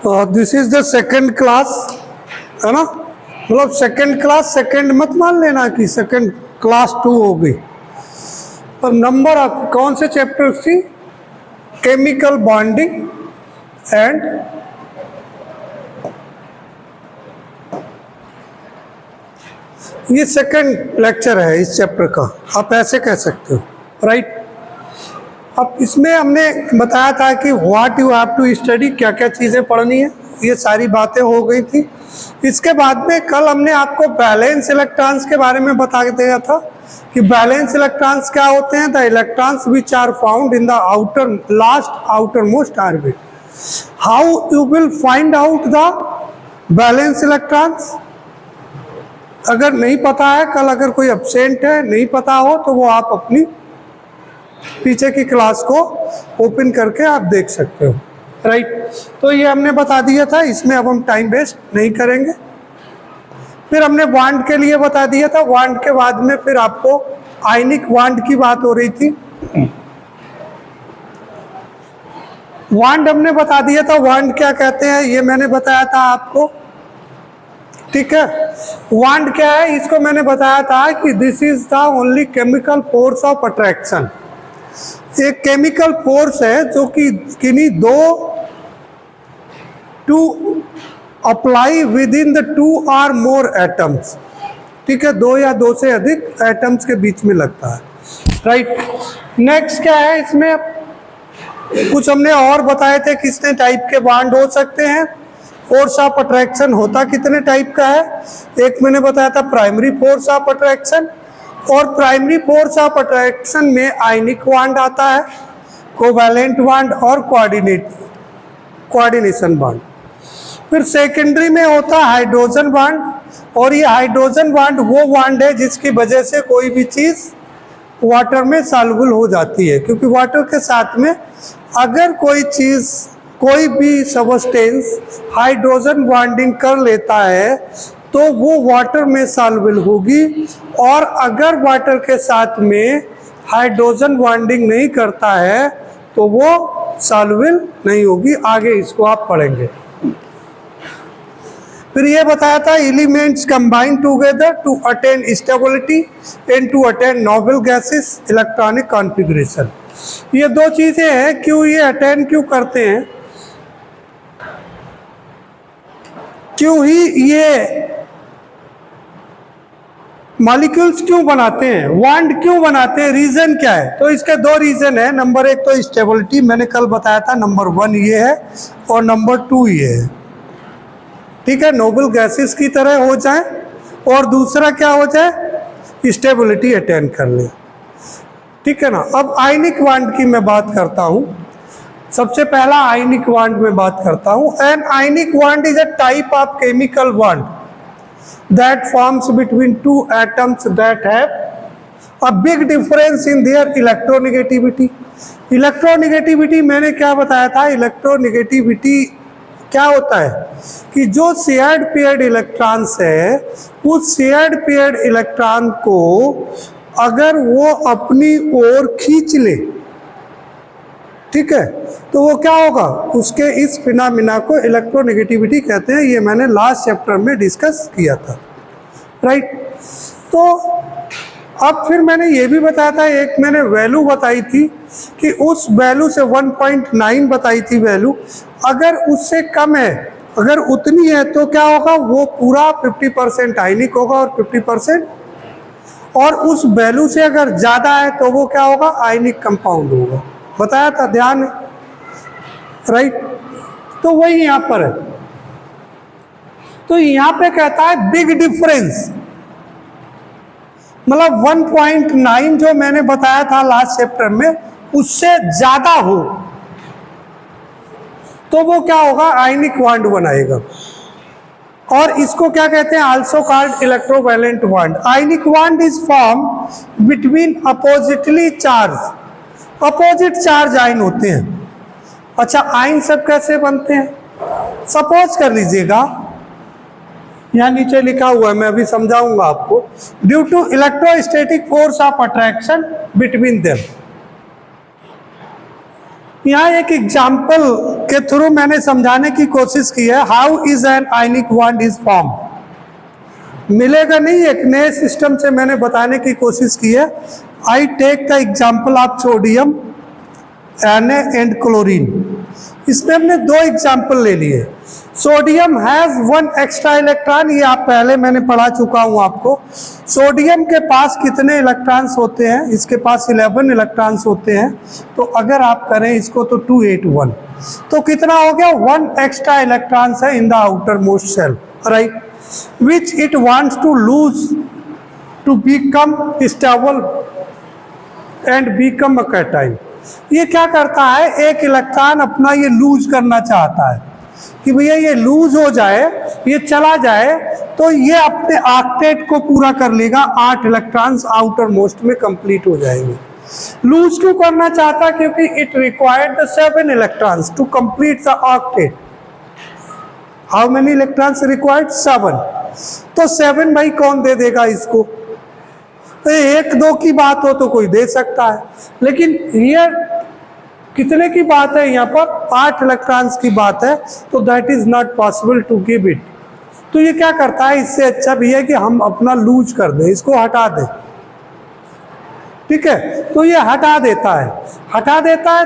This is the second class, है ना। मतलब सेकंड क्लास, सेकंड मत मान लेना कि सेकंड क्लास 2 हो गई। पर नंबर आप कौन से चैप्टर थी? केमिकल बॉन्डिंग एंड ये सेकंड लेक्चर है इस चैप्टर का, आप ऐसे कह सकते हो, राइट। अब इसमें हमने बताया था कि what you have to study, क्या क्या चीज़ें पढ़नी है, ये सारी बातें हो गई थी। इसके बाद में कल हमने आपको बैलेंस इलेक्ट्रॉन्स के बारे में बता दिया था कि बैलेंस इलेक्ट्रॉन्स क्या होते हैं। The electrons which are found in the outer last outermost orbit. How you will find out the valence electrons? अगर नहीं पता है, कल अगर कोई एब्सेंट है, नहीं पता हो, तो वो आप अपनी पीछे की क्लास को ओपन करके आप देख सकते हो, राइट। तो ये हमने बता दिया था, इसमें अब हम टाइम वेस्ट नहीं करेंगे। फिर हमने बॉन्ड के लिए बता दिया था। बॉन्ड के बाद में फिर आपको आयनिक बॉन्ड की बात हो रही थी। बॉन्ड हमने बता दिया था, बॉन्ड क्या कहते हैं ये मैंने बताया था आपको, ठीक है। बॉन्ड क्या है, इसको मैंने बताया था कि this is the only chemical force of attraction. एक केमिकल फोर्स है जो कि किन्हीं two apply within the 2 or more atoms, ठीक है, 2 या 2 से अधिक एटम्स के बीच में लगता है, राइट। नेक्स्ट क्या है, इसमें कुछ हमने और बताए थे कितने टाइप के बॉन्ड हो सकते हैं। फोर्स ऑफ अट्रैक्शन होता कितने टाइप का है, एक मैंने बताया था प्राइमरी फोर्स ऑफ अट्रैक्शन, और प्राइमरी फोर्स ऑफ अट्रैक्शन में आयनिक बॉन्ड आता है, कोवैलेंट बॉन्ड और कोऑर्डिनेशन बॉन्ड। फिर सेकेंडरी में होता है हाइड्रोजन बॉन्ड, और ये हाइड्रोजन बॉन्ड वो बॉन्ड है जिसकी वजह से कोई भी चीज़ वाटर में सॉल्युबल हो जाती है, क्योंकि वाटर के साथ में अगर कोई चीज़, कोई भी सब्सटेंस हाइड्रोजन बॉन्डिंग कर लेता है तो वो वाटर में सॉल्युबल होगी, और अगर वाटर के साथ में हाइड्रोजन बॉन्डिंग नहीं करता है तो वो सॉल्युबल नहीं होगी। आगे इसको आप पढ़ेंगे। फिर ये बताया था elements combine together to attain stability and to attain noble gases electronic configuration. ये 2 चीज़ें हैं, क्यों ये अटेन क्यों करते हैं, क्यों ही ये मॉलिक्यूल्स क्यों बनाते हैं, बॉन्ड क्यों बनाते हैं, रीजन क्या है। तो इसके 2 रीजन है। नंबर 1 तो स्टेबिलिटी, मैंने कल बताया था, नंबर 1 ये है, और नंबर 2 ये है, ठीक है, नोबल गैसेस की तरह हो जाए, और दूसरा क्या हो जाए, स्टेबिलिटी अटेन कर ले, ठीक है ना। अब आयनिक बॉन्ड की मैं बात करता हूँ। सबसे पहला आयनिक बॉन्ड में बात करता हूँ। An ionic bond is a type of chemical bond that forms between 2 atoms that have a big difference in their electronegativity। Electronegativity मैंने क्या बताया था, इलेक्ट्रोनेगेटिविटी क्या होता है कि जो शेयर्ड पेयर्ड इलेक्ट्रॉन्स है, उस शेयर्ड पेयर्ड इलेक्ट्रॉन को अगर वो अपनी ओर खींच ले, ठीक है, तो वो क्या होगा, उसके इस फिनोमेना को इलेक्ट्रोनेगेटिविटी कहते हैं। ये मैंने लास्ट चैप्टर में डिस्कस किया था, राइट। तो अब फिर मैंने ये भी बताया था, एक मैंने वैल्यू बताई थी कि उस वैल्यू से 1.9 बताई थी वैल्यू, अगर उससे कम है, अगर उतनी है तो क्या होगा, वो पूरा 50% आयनिक होगा और 50%, और उस वैल्यू से अगर ज़्यादा है तो वो क्या होगा, आयनिक कंपाउंड होगा। बताया था, ध्यान है, राइट। तो वही यहाँ पर है। तो यहाँ पे कहता है बिग डिफरेंस, मतलब 1.9 जो मैंने बताया था लास्ट चैप्टर में, उससे ज्यादा हो तो वो क्या होगा, आयनिक बॉन्ड बनाएगा। और इसको क्या कहते हैं, also called electrovalent bond. Ionic bond is form between oppositely charge, opposite charge ion होते हैं। अच्छा, आयन सब कैसे बनते हैं, सपोज कर लीजिएगा, यहाँ नीचे लिखा हुआ है, मैं अभी समझाऊंगा आपको। Due to electrostatic force of attraction between them. यहाँ एक एग्जाम्पल के थ्रू मैंने समझाने की कोशिश की है how is an ionic bond is form. मिलेगा नहीं, एक नए सिस्टम से मैंने बताने की कोशिश की है। I take the example of sodium Na and chlorine. इसमें हमने दो एग्जाम्पल ले लिए। Sodium has one extra electron, ये आप पहले मैंने पढ़ा चुका हूं आपको। सोडियम के पास कितने इलेक्ट्रॉन्स होते हैं? इसके पास 11 इलेक्ट्रॉन्स होते हैं। तो अगर आप करें इसको तो 281, तो कितना हो गया? 1 एक्स्ट्रा इलेक्ट्रॉन्स है in the outermost shell, right, which it wants to lose to become stable and become a cation। ये क्या करता है? एक इलेक्ट्रॉन अपना ये लूज करना चाहता है कि भैया ये लूज हो जाए, ये चला जाए, तो ये अपने ऑक्टेट को पूरा कर लेगा। 8 इलेक्ट्रॉन्स आउटर मोस्ट में कंप्लीट हो जाएंगे। लूज क्यों करना चाहता? क्योंकि it required the 7 electrons to complete the octet. How many electrons required? 7। तो 7 भाई कौन दे देगा इसको? तो 1-2 की बात हो तो कोई दे सकता है, लेकिन ये कितने की बात है? यहाँ पर 8 इलेक्ट्रॉन्स की बात है, तो that is not possible to give it. तो ये क्या करता है? इससे अच्छा भी है कि हम अपना लूज कर दें, इसको हटा दें, ठीक है। तो ये हटा देता है,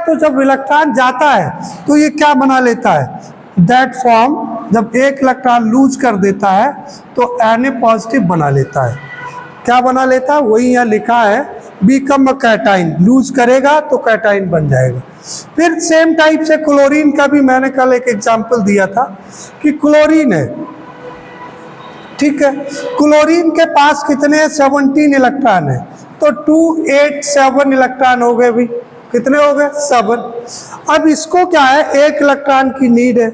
तो जब इलेक्ट्रॉन जाता है तो ये क्या बना लेता है? दैट फॉर्म, जब एक इलेक्ट्रॉन लूज कर देता है तो Na पॉजिटिव बना लेता है। क्या बना लेता है? वही यहाँ लिखा है, बिकम अ कैटाइन। लूज करेगा तो कैटाइन बन जाएगा। फिर सेम टाइप से क्लोरीन का भी मैंने कल एक एग्जांपल दिया था कि क्लोरीन है, ठीक है। क्लोरीन के पास कितने हैं? 17 इलेक्ट्रॉन है, तो 287 इलेक्ट्रॉन हो गए भी। कितने हो गए? 7। अब इसको क्या है? 1 इलेक्ट्रॉन की नीड है।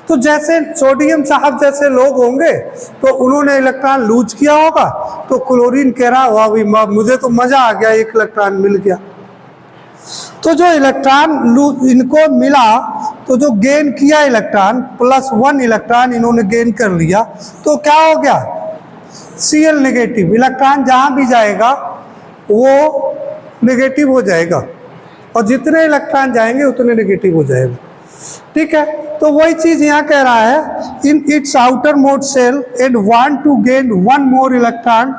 तो जैसे सोडियम साहब जैसे लोग होंगे तो उन्होंने इलेक्ट्रॉन लूज किया होगा, तो क्लोरीन कह रहा हुआ भी मुझे तो मजा आ गया, 1 इलेक्ट्रॉन मिल गया। तो जो इलेक्ट्रॉन लूज इनको मिला, तो जो गेन किया इलेक्ट्रॉन, +1 इलेक्ट्रॉन इन्होंने गेन कर लिया, तो क्या हो गया? Cl negative. इलेक्ट्रॉन जहां भी जाएगा वो नेगेटिव हो जाएगा, और जितने इलेक्ट्रॉन जाएंगे उतने नेगेटिव हो जाएगा, ठीक है। तो वही चीज यहाँ कह रहा है, in its outermost shell and want to gain 1 more electron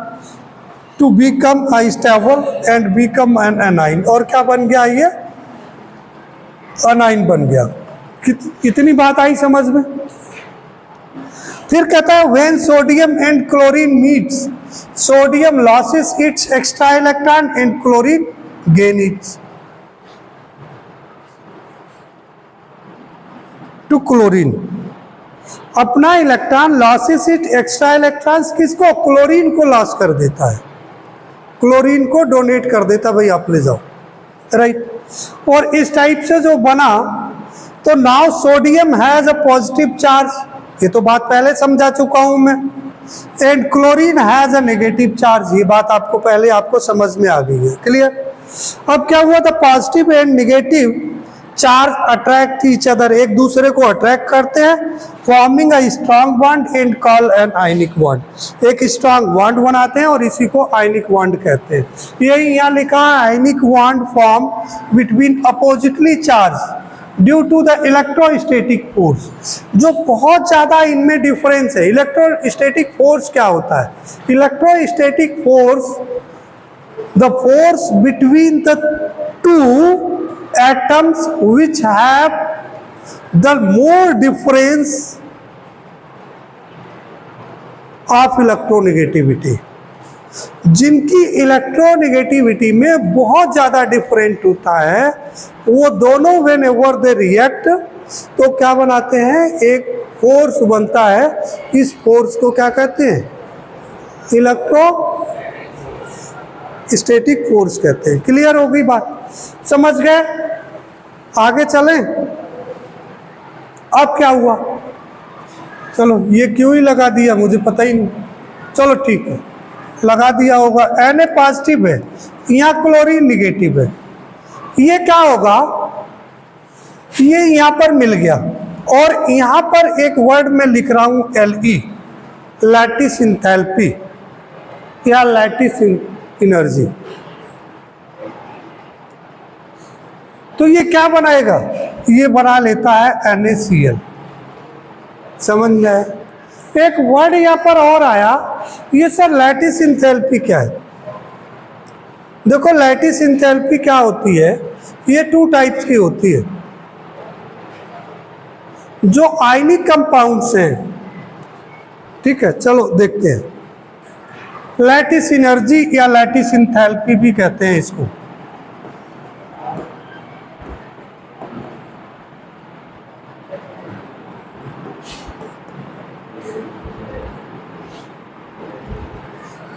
to become a stable and become an anion. और क्या बन गया? ये अनाइन बन गया। कितनी बात आई समझ में? फिर कहता है when sodium and chlorine meets, sodium loses its extra electron and chlorine gain its to chlorine. अपना electron loses it extra electrons किसको? क्लोरीन को लॉस कर देता है, क्लोरीन को डोनेट कर देता, भाई आप ले जाओ, राइट। और इस टाइप से जो बना, तो now sodium has a positive charge, ये तो बात पहले समझा चुका हूं मैं, and chlorine has a negative charge, ये बात आपको पहले आपको समझ में आ गई है, क्लियर। अब क्या हुआ था? Positive and negative charge attract each other, एक दूसरे को अट्रैक्ट करते हैं, forming a strong bond and call an ionic bond. एक स्ट्रॉन्ग बॉन्ड बनाते हैं और इसी को आयनिक बॉन्ड कहते हैं। यही यहाँ लिखा है, ionic bond form between oppositely charge due to the electrostatic force. जो बहुत ज़्यादा इनमें डिफरेंस है। इलेक्ट्रोस्टैटिक फोर्स क्या होता है? Electrostatic force, the force between the 2 atoms which have the more difference of electronegativity, जिनकी इलेक्ट्रोनेगेटिविटी में बहुत ज़्यादा डिफरेंट होता है, वो दोनों व्हेन एवर दे रिएक्ट, तो क्या बनाते हैं? एक फोर्स बनता है। इस फोर्स को क्या कहते हैं? इलेक्ट्रोस्टैटिक फोर्स कहते हैं। क्लियर हो गई बात? समझ गए? आगे चलें। अब क्या हुआ? चलो, ये क्यों ही लगा दिया मुझे पता ही नहीं, चलो ठीक है, लगा दिया होगा। Na पॉजिटिव है, यहाँ क्लोरीन निगेटिव है। ये क्या होगा? ये यहाँ पर मिल गया, और यहाँ पर एक वर्ड में लिख रहा हूँ Le, लैटिस इंथैल्पी या लैटिस एनर्जी। तो ये क्या बनाएगा, ये बना लेता है NaCl। समझ गए। एक वर्ड यहाँ पर और आया, ये सर लैटिस इंथैल्पी क्या है। देखो लैटिस इंथैल्पी क्या होती है, ये 2 टाइप्स की होती है। जो आयनिक कंपाउंड्स हैं, ठीक है, चलो देखते हैं। लैटिस एनर्जी या लैटिस इंथैल्पी भी कहते हैं इसको।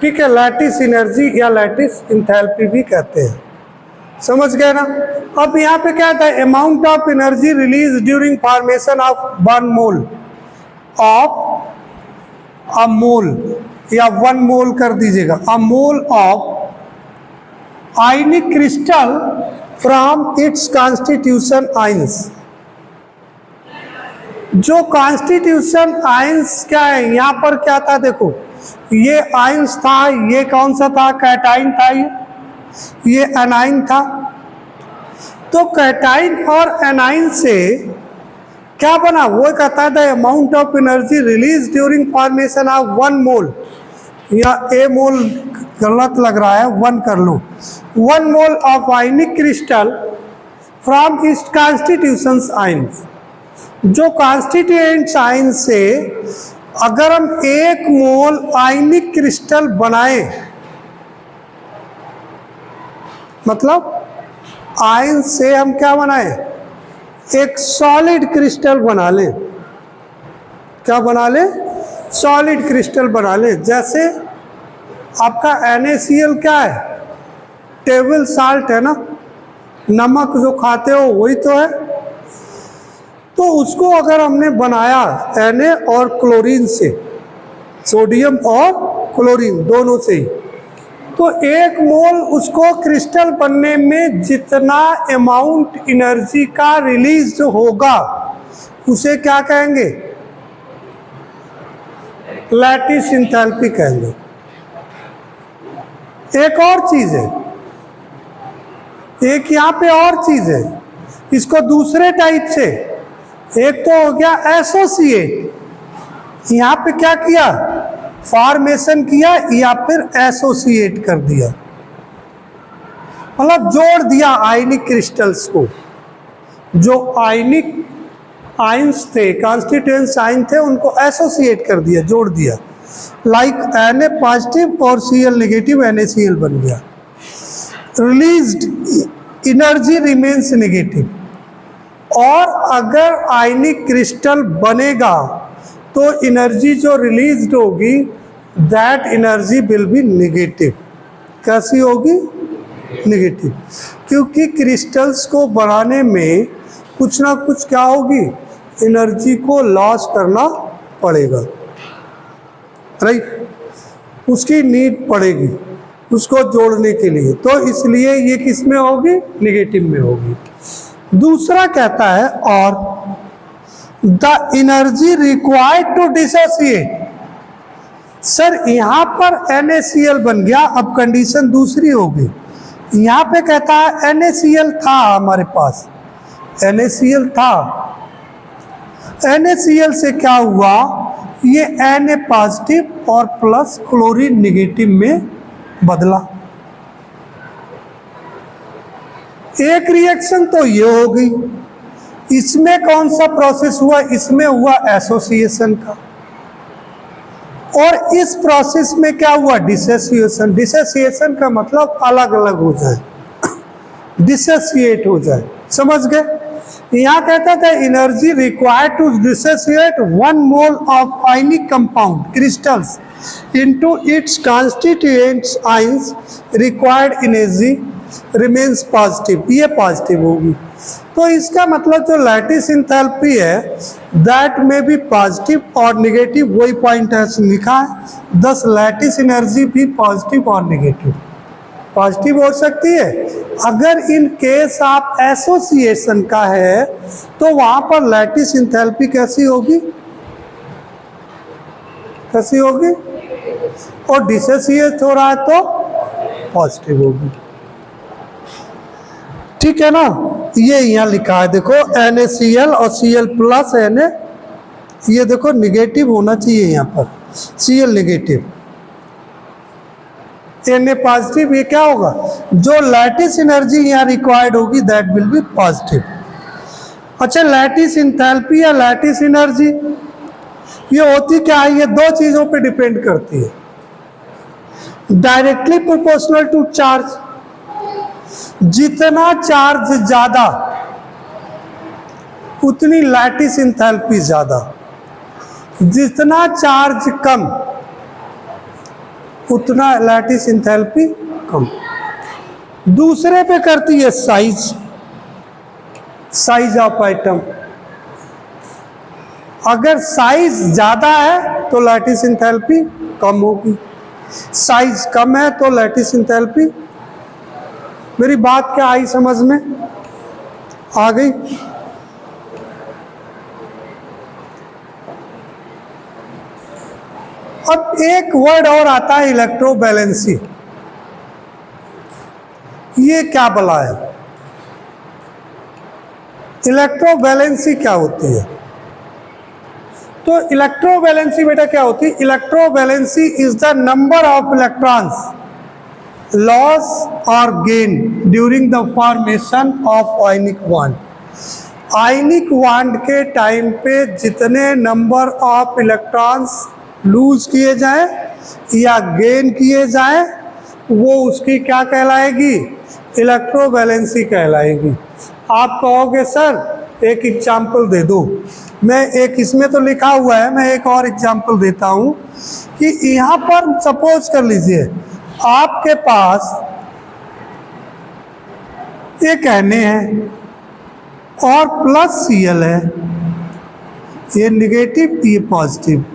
ठीक है, लैटिस एनर्जी या लैटिस इंथैल्पी भी कहते हैं। समझ गए ना। अब यहाँ पे क्या था, amount of energy release during formation of 1 mole of a mole, या 1 मोल कर दीजिएगा, a mole of ionic crystal from its constitution ions. जो कॉन्स्टिट्यूशन आइंस क्या है, यहाँ पर क्या था, देखो ये आइंस था, ये कौन सा था, कैटाइन था, ये एनाइन था। तो कैटाइन और एनाइन से क्या बना, वो कहता है the amount of energy release during formation of 1 मोल, या ए मोल गलत लग रहा है, 1 कर लो, 1 mole of ionic crystal from it's constitutions ions. जो कॉन्स्टिट्यूएंट्स आइंस से अगर हम 1 मोल आयनिक क्रिस्टल बनाए, मतलब आयंस से हम क्या बनाए, एक सॉलिड क्रिस्टल बना लें। क्या बना लें, सॉलिड क्रिस्टल बना लें। जैसे आपका NaCl क्या है, टेबल साल्ट है ना, नमक जो खाते हो वही तो है। तो उसको अगर हमने बनाया Na और क्लोरीन से, सोडियम और क्लोरीन दोनों से ही, तो 1 मोल उसको क्रिस्टल बनने में जितना अमाउंट एनर्जी का रिलीज होगा उसे क्या कहेंगे, लैटिस इंथैल्पी कहेंगे। एक और चीज है, एक यहाँ पे और चीज है, इसको दूसरे टाइप से, एक तो हो गया एसोसिएट, यहाँ पे क्या किया, फॉर्मेशन किया या फिर एसोसिएट कर दिया, मतलब जोड़ दिया आयनिक क्रिस्टल्स को। जो आयनिक आइंस थे, कॉन्स्टिट्यूएंट्स आइन थे, उनको एसोसिएट कर दिया, जोड़ दिया। लाइक Na पॉजिटिव और Cl नेगेटिव, NaCl बन गया। Released energy remains negative. और अगर आयनिक क्रिस्टल बनेगा तो एनर्जी जो रिलीज्ड होगी, that energy will be negative. कैसी होगी, नेगेटिव, क्योंकि क्रिस्टल्स को बनाने में कुछ ना कुछ क्या होगी, एनर्जी को लॉस करना पड़ेगा, राइट, उसकी नीड पड़ेगी उसको जोड़ने के लिए, तो इसलिए ये किस में होगी, नेगेटिव में होगी। दूसरा कहता है, और the energy required to dissociate. Sir यहाँ पर NaCl बन गया, अब कंडीशन दूसरी होगी। यहाँ पे कहता है NaCl था हमारे पास, NaCl था, NaCl से क्या हुआ, ये Na पॉजिटिव और प्लस क्लोरीन नेगेटिव में बदला। एक रिएक्शन तो ये हो गई। इसमें कौन सा प्रोसेस हुआ, इसमें हुआ एसोसिएशन का, और इस प्रोसेस में क्या हुआ, डिसोसिएशन। डिसोसिएशन का मतलब अलग अलग हो जाए, डिसोसिएट हो जाए। समझ गए। यहाँ कहता था energy required to dissociate 1 mole of ionic compound crystals into its constituents ions, required energy remains positive, ये पॉजिटिव होगी। तो इसका मतलब जो लैटिस इंथैल्पी है, दैट में भी पॉजिटिव और नेगेटिव, वही पॉइंट है लिखा है। दस लैटिस एनर्जी भी पॉजिटिव और नेगेटिव, पॉजिटिव हो सकती है। अगर इन केस आप एसोसिएशन का है तो वहां पर लैटिस इंथैल्पी कैसी होगी, कैसी होगी, और डिसोसिएट हो रहा है तो पॉजिटिव होगी। ठीक है ना। ये यहाँ लिखा है देखो NaCl और Cl प्लस Na, ये देखो निगेटिव होना चाहिए यहाँ पर, Cl निगेटिव, Na पॉजिटिव, ये क्या होगा, जो लैटिस एनर्जी यहाँ रिक्वायर्ड होगी दैट विल बी पॉजिटिव। अच्छा, लैटिस इंथैल्पी या लैटिस एनर्जी ये होती क्या है, ये दो चीजों पे डिपेंड करती है, डायरेक्टली प्रोपोर्शनल टू चार्ज, जितना चार्ज ज्यादा उतनी लैटिस इंथैल्पी ज्यादा, जितना चार्ज कम उतना लैटिस इंथैल्पी कम। दूसरे पे करती है साइज, साइज ऑफ आइटम, अगर साइज ज्यादा है तो लैटिस इंथैल्पी कम होगी, साइज कम है तो लैटिस इंथैल्पी। मेरी बात क्या आई समझ में आ गई? अब एक वर्ड और आता है इलेक्ट्रोवैलेंसी, ये क्या भला है? इलेक्ट्रोवैलेंसी क्या होती है? तो इलेक्ट्रोवैलेंसी बेटा क्या होती है? Electrovalency is the number of electrons loss और gain during the formation of ionic bond. Ionic bond के टाइम पे जितने नंबर ऑफ इलेक्ट्रॉन्स लूज किए जाएं या गेन किए जाएं वो उसकी क्या कहलाएगी? इलेक्ट्रोवैलेंसी कहलाएगी। आप कहोगे सर एक एग्जाम्पल दे दो, मैं एक, इसमें तो लिखा हुआ है, मैं एक और एग्जाम्पल देता हूं कि यहां पर सपोज कर लीजिए आपके पास एक Na है और प्लस Cl है, ये निगेटिव ये पॉजिटिव,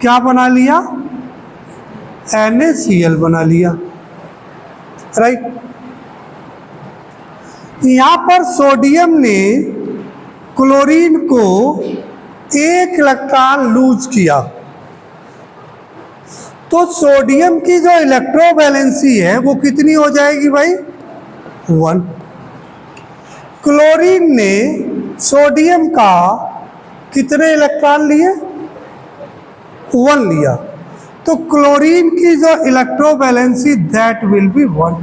क्या बना लिया? NaCl बना लिया, राइट। यहां पर सोडियम ने क्लोरीन को एक इलेक्ट्रॉन लूज किया, तो सोडियम की जो इलेक्ट्रोवैलेंसी है वो कितनी हो जाएगी भाई? 1। क्लोरीन ने सोडियम का कितने इलेक्ट्रॉन लिए? 1 लिया, तो क्लोरीन की जो electrovalency that will be 1।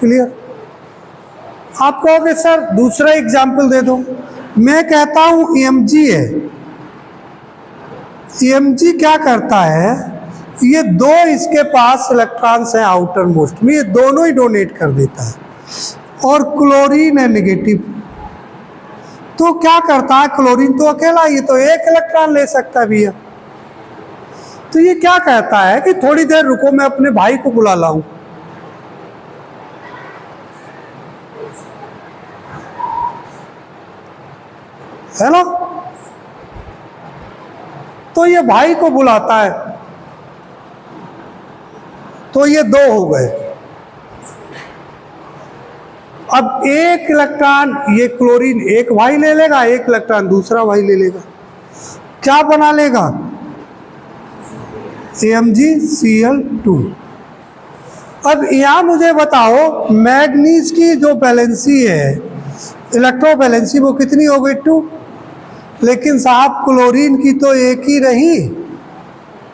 Clear? आप कहोगे सर दूसरा एग्जाम्पल दे दो, मैं कहता हूं Mg है, Mg क्या करता है, ये दो इसके पास इलेक्ट्रॉन्स हैं आउटर मोस्ट में, ये दोनों ही डोनेट कर देता है, और क्लोरीन है निगेटिव, तो क्या करता है क्लोरीन तो अकेला, ये तो एक इलेक्ट्रॉन ले सकता है भैया, तो ये क्या कहता है कि थोड़ी देर रुको मैं अपने भाई को बुला लाऊं, है ना। तो ये भाई को बुलाता है, तो ये 2 हो गए। अब एक इलेक्ट्रॉन ये क्लोरीन एक भाई ले लेगा, एक इलेक्ट्रॉन दूसरा भाई ले लेगा, क्या बना लेगा? MgCl2। अब यहां मुझे बताओ मैग्नीज की जो बैलेंसी है, इलेक्ट्रोवैलेंसी, वो कितनी हो गई? 2। लेकिन साहब क्लोरीन की तो एक ही रही,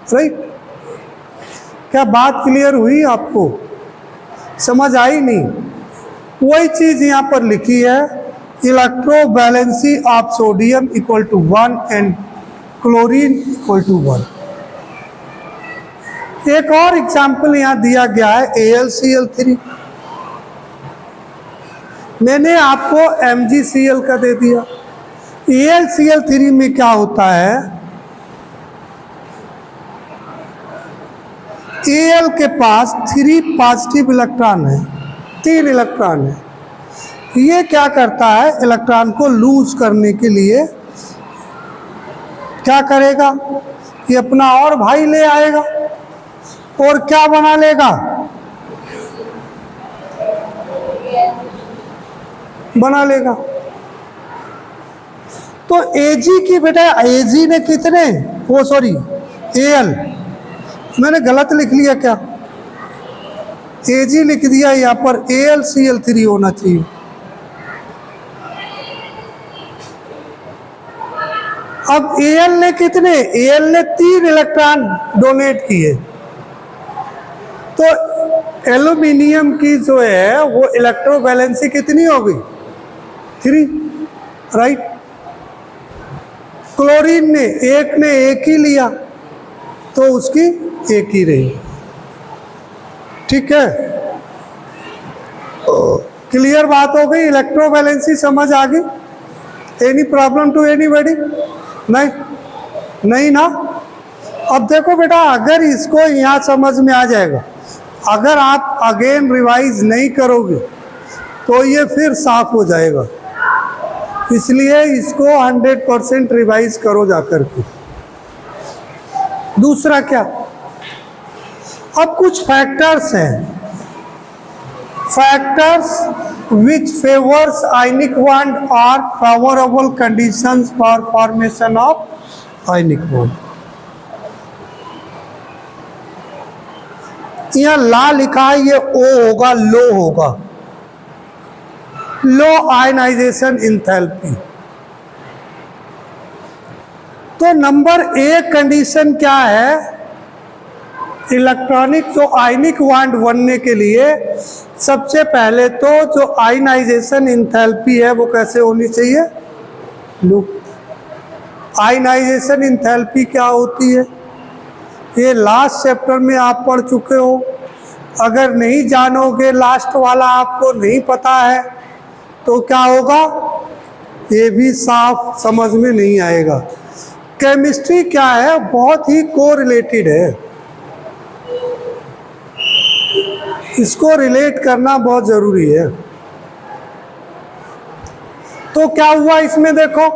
राइट। क्या बात क्लियर हुई आपको? समझ आई नहीं? वही चीज यहां पर लिखी है, electrovalency of sodium equal to 1 and chlorine equal to 1। एक और एग्जाम्पल यहां दिया गया है AlCl3, मैंने आपको MgCl का दे दिया। AlCl3 में क्या होता है, Al के पास 3 पॉजिटिव इलेक्ट्रॉन है, 3 इलेक्ट्रॉन है, ये क्या करता है इलेक्ट्रॉन को लूज करने के लिए क्या करेगा, ये अपना और भाई ले आएगा और क्या बना लेगा? बना लेगा। तो Ag की बेटा Ag ने कितने, वो सॉरी Al मैंने गलत लिख लिया क्या? Ag लिख दिया, यहाँ पर AlCl3 होना चाहिए। अब Al ने कितने, Al ने 3 इलेक्ट्रॉन डोनेट किए, तो एल्यूमिनियम की जो है वो इलेक्ट्रोवैलेंसी कितनी हो गई, 3, राइट। क्लोरीन ने एक ही लिया तो उसकी एक ही रही, ठीक है। क्लियर बात हो गई, इलेक्ट्रोवैलेंसी समझ आ गई। Any problem to anybody? नहीं ना। अब देखो बेटा, अगर इसको यहाँ समझ में आ जाएगा, अगर आप अगेन रिवाइज नहीं करोगे तो ये फिर साफ हो जाएगा, इसलिए इसको 100% रिवाइज करो जाकर के। दूसरा क्या, अब कुछ फैक्टर्स हैं, factors which favours ionic bond और favourable conditions for formation of ionic bond. यहाँ ला लिखा है, ये ओ होगा, लो होगा, लो आयनाइजेशन इंथैल्पी। तो नंबर 1 कंडीशन क्या है, इलेक्ट्रॉनिक जो आयनिक बॉन्ड बनने के लिए सबसे पहले तो जो आयनाइजेशन इंथैल्पी है वो कैसे होनी चाहिए, लो। आयनाइजेशन इंथैल्पी क्या होती है, ये लास्ट चैप्टर में आप पढ़ चुके हो, अगर नहीं जानोगे, लास्ट वाला आपको नहीं पता है, तो क्या होगा, ये भी साफ समझ में नहीं आएगा। केमिस्ट्री क्या है, बहुत ही कोरिलेटेड है, इसको रिलेट करना बहुत जरूरी है। तो क्या हुआ इसमें, देखो,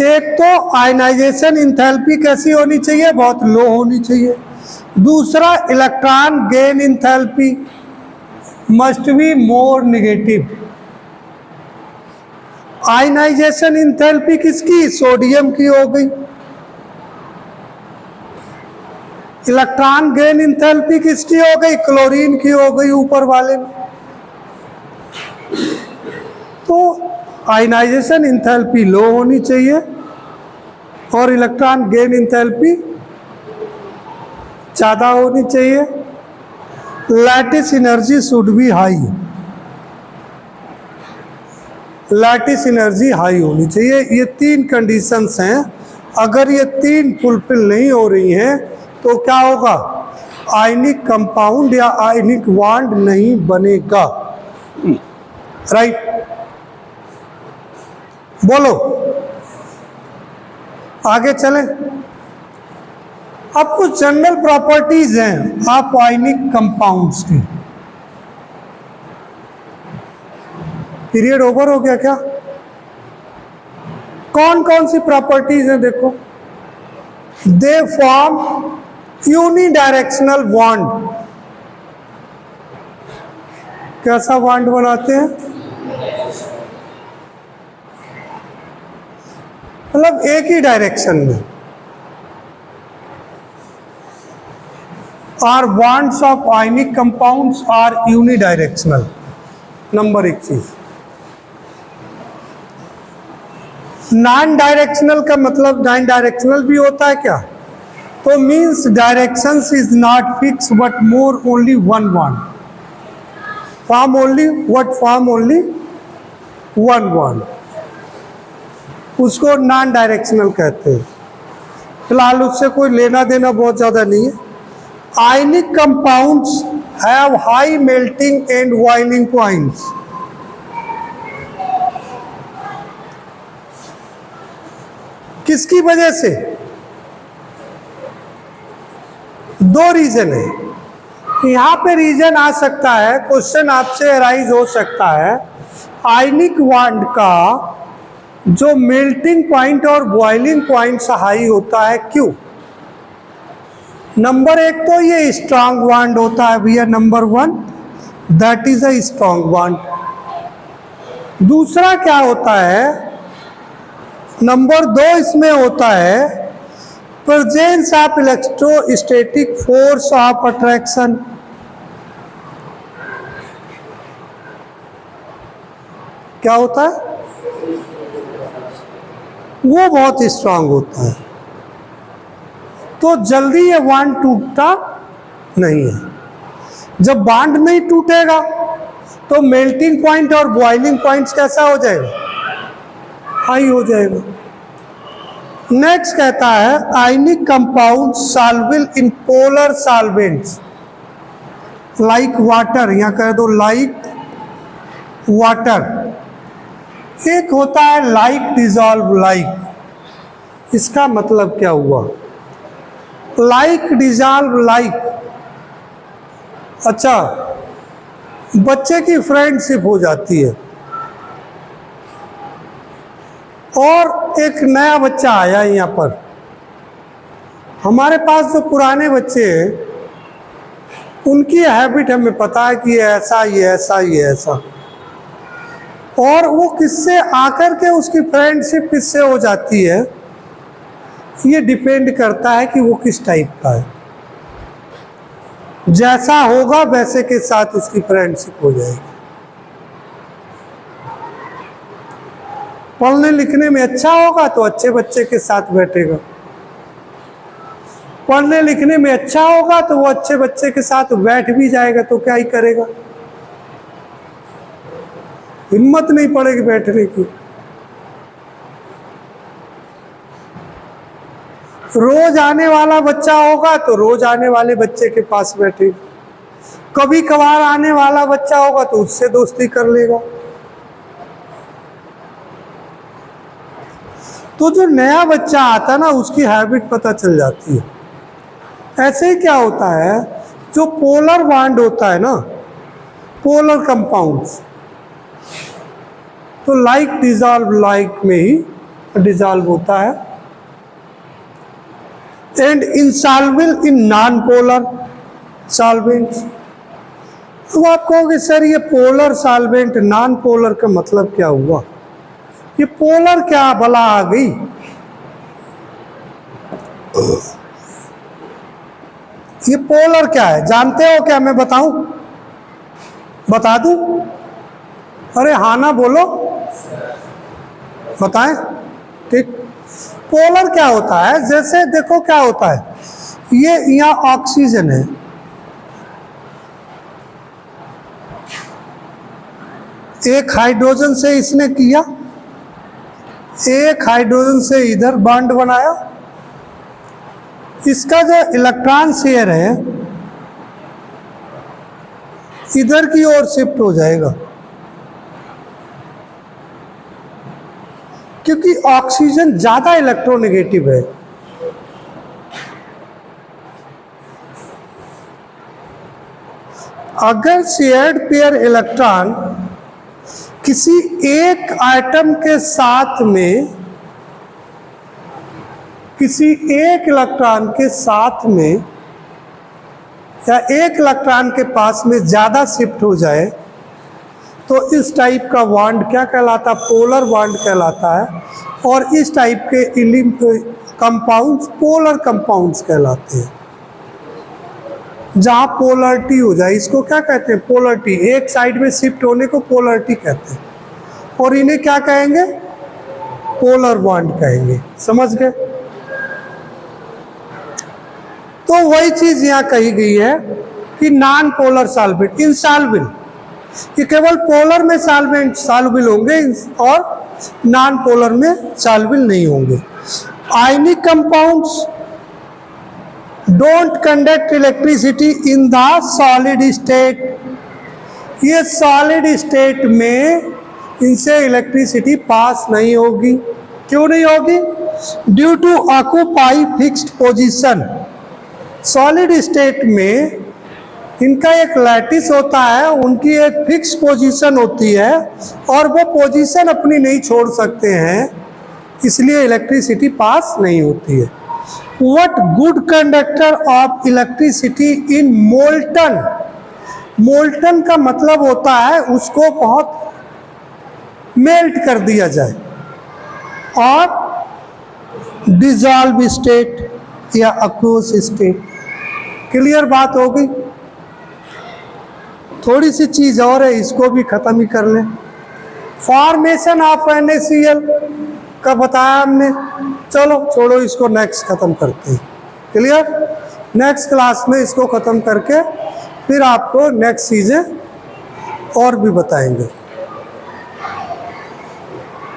एक तो आयनाइजेशन इंथैल्पी कैसी होनी चाहिए, बहुत लो होनी चाहिए। दूसरा, electron gain enthalpy must be more negative. Ionisation enthalpy किसकी, सोडियम की हो गई। इलेक्ट्रॉन गेन इंथैल्पी किसकी हो गई, क्लोरीन की हो गई ऊपर वाले में। तो आयनाइजेशन इंथैल्पी लो होनी चाहिए और इलेक्ट्रॉन गेन इंथैल्पी ज़्यादा होनी चाहिए। Lattice energy should be high, lattice energy high होनी चाहिए। ये 3 कंडीशंस हैं, अगर ये 3 फुलफिल नहीं हो रही हैं तो क्या होगा, आयनिक कंपाउंड या आयनिक बॉन्ड नहीं बनेगा, राइट। बोलो, आगे चलें। अब कुछ जनरल प्रॉपर्टीज हैं आप आयनिक कंपाउंड्स की। पीरियड ओवर हो गया क्या? कौन कौन सी प्रॉपर्टीज हैं, देखो। They form unidirectional bond. कैसा बॉन्ड बनाते हैं, मतलब एक ही डायरेक्शन में। Are bonds of ionic compounds are unidirectional. Number 1 चीज। नॉन डायरेक्शनल का मतलब नॉन डायरेक्शनल भी होता है क्या, तो means directions is not fix but more only one bond. Form only what, form only one bond, उसको नॉन डायरेक्शनल कहते हैं। फिलहाल उससे कोई लेना देना बहुत ज़्यादा नहीं है। Ionic compounds have high melting and boiling points. किसकी वजह से? 2 रीजन है। यहाँ पे रीजन आ सकता है, क्वेश्चन आपसे अराइज हो सकता है, आयनिक बॉन्ड का जो मेल्टिंग पॉइंट और बॉइलिंग पॉइंट हाई होता है, क्यों? नंबर 1 तो ये स्ट्रांग बॉन्ड होता है भैया, number 1 that is a strong bond. दूसरा क्या होता है, नंबर 2 इसमें होता है presence of electrostatic force of attraction. क्या होता है? वो बहुत स्ट्रांग होता है, तो जल्दी ये बॉन्ड टूटता नहीं है। जब बॉन्ड नहीं टूटेगा तो मेल्टिंग पॉइंट और बॉइलिंग पॉइंट्स कैसा हो जाएगा? हाई हो जाएगा। नेक्स्ट कहता है ionic compound soluble in polar solvents like water, यहाँ कह दो लाइक वाटर। एक होता है लाइक डिजॉल्व लाइक, इसका मतलब क्या हुआ? लाइक डिजॉल्व लाइक, अच्छा बच्चे की फ्रेंडशिप हो जाती है और एक नया बच्चा आया यहाँ पर। हमारे पास जो पुराने बच्चे हैं उनकी हैबिट हमें पता है कि ये ऐसा, ये ऐसा, ये ऐसा, और वो किससे आकर के उसकी फ्रेंडशिप किससे हो जाती है, ये डिपेंड करता है कि वो किस टाइप का है। जैसा होगा वैसे के साथ उसकी फ्रेंडशिप हो जाएगी। पढ़ने लिखने में अच्छा होगा तो अच्छे बच्चे के साथ बैठेगा, पढ़ने लिखने में अच्छा होगा तो वो अच्छे बच्चे के साथ बैठ भी जाएगा, तो क्या ही करेगा, हिम्मत नहीं पड़ेगी बैठने की। रोज आने वाला बच्चा होगा तो रोज आने वाले बच्चे के पास बैठेगा, कभी कभार आने वाला बच्चा होगा तो उससे दोस्ती कर लेगा। तो जो नया बच्चा आता है ना उसकी हैबिट पता चल जाती है। ऐसे ही क्या होता है, जो पोलर बॉन्ड होता है ना, पोलर कंपाउंड्स, तो लाइक डिजॉल्व लाइक में ही डिजॉल्व होता है। And इनसॉल्वेबल in non polar solvents. अब आप कहोगे सर ये पोलर सॉल्वेंट नॉन पोलर का मतलब क्या हुआ? ये पोलर क्या भला आ गई? ये पोलर क्या है जानते हो क्या? मैं बताऊं, बता दूं? अरे हाँ ना बोलो, बताएं। ठीक, पोलर क्या होता है? जैसे देखो क्या होता है, ये यहाँ ऑक्सीजन है, एक हाइड्रोजन से इसने किया, एक हाइड्रोजन से इधर बॉन्ड बनाया, इसका जो इलेक्ट्रॉन शेयर है इधर की ओर शिफ्ट हो जाएगा, क्योंकि ऑक्सीजन ज्यादा इलेक्ट्रोनेगेटिव है। अगर शेयर्ड पेयर इलेक्ट्रॉन किसी एक एटम के साथ में, किसी एक इलेक्ट्रॉन के साथ में या एक इलेक्ट्रॉन के पास में ज़्यादा शिफ्ट हो जाए तो इस टाइप का बॉन्ड क्या कहलाता है? पोलर बॉन्ड कहलाता है। और इस टाइप के कंपाउंड्स पोलर कंपाउंड्स कहलाते हैं। जहाँ पोलरिटी हो जाए, इसको क्या कहते हैं? पोलरिटी, एक साइड में शिफ्ट होने को पोलरिटी कहते हैं, और इन्हें क्या कहेंगे? पोलर बॉन्ड कहेंगे। समझ गए? तो वही चीज यहाँ कही गई है कि नॉन पोलर सॉल्वेंट, इनसॉल्वेबल, ये केवल पोलर में सॉल्वेंट सॉल्वेबल होंगे और नॉन पोलर में सॉल्वेबल नहीं होंगे। Ionic compounds don't conduct electricity in the solid state. ये सॉलिड स्टेट में इनसे इलेक्ट्रिसिटी पास नहीं होगी। क्यों नहीं होगी? Due to occupy fixed position. Solid state में इनका एक लैटिस होता है, उनकी एक फिक्स पोजीशन होती है और वो पोजीशन अपनी नहीं छोड़ सकते हैं, इसलिए इलेक्ट्रिसिटी पास नहीं होती है। What good conductor of electricity in molten. Molten का मतलब होता है उसको बहुत मेल्ट कर दिया जाए, और डिजॉल्व स्टेट या अक्वस स्टेट। क्लियर बात हो गई? थोड़ी सी चीज और है, इसको भी खत्म ही कर लें। फॉर्मेशन ऑफ NaCl का बताया हमने। चलो छोड़ो इसको, नेक्स्ट ख़त्म करते हैं। क्लियर? नेक्स्ट क्लास में इसको ख़त्म करके फिर आपको नेक्स्ट चीज़ें और भी बताएंगे।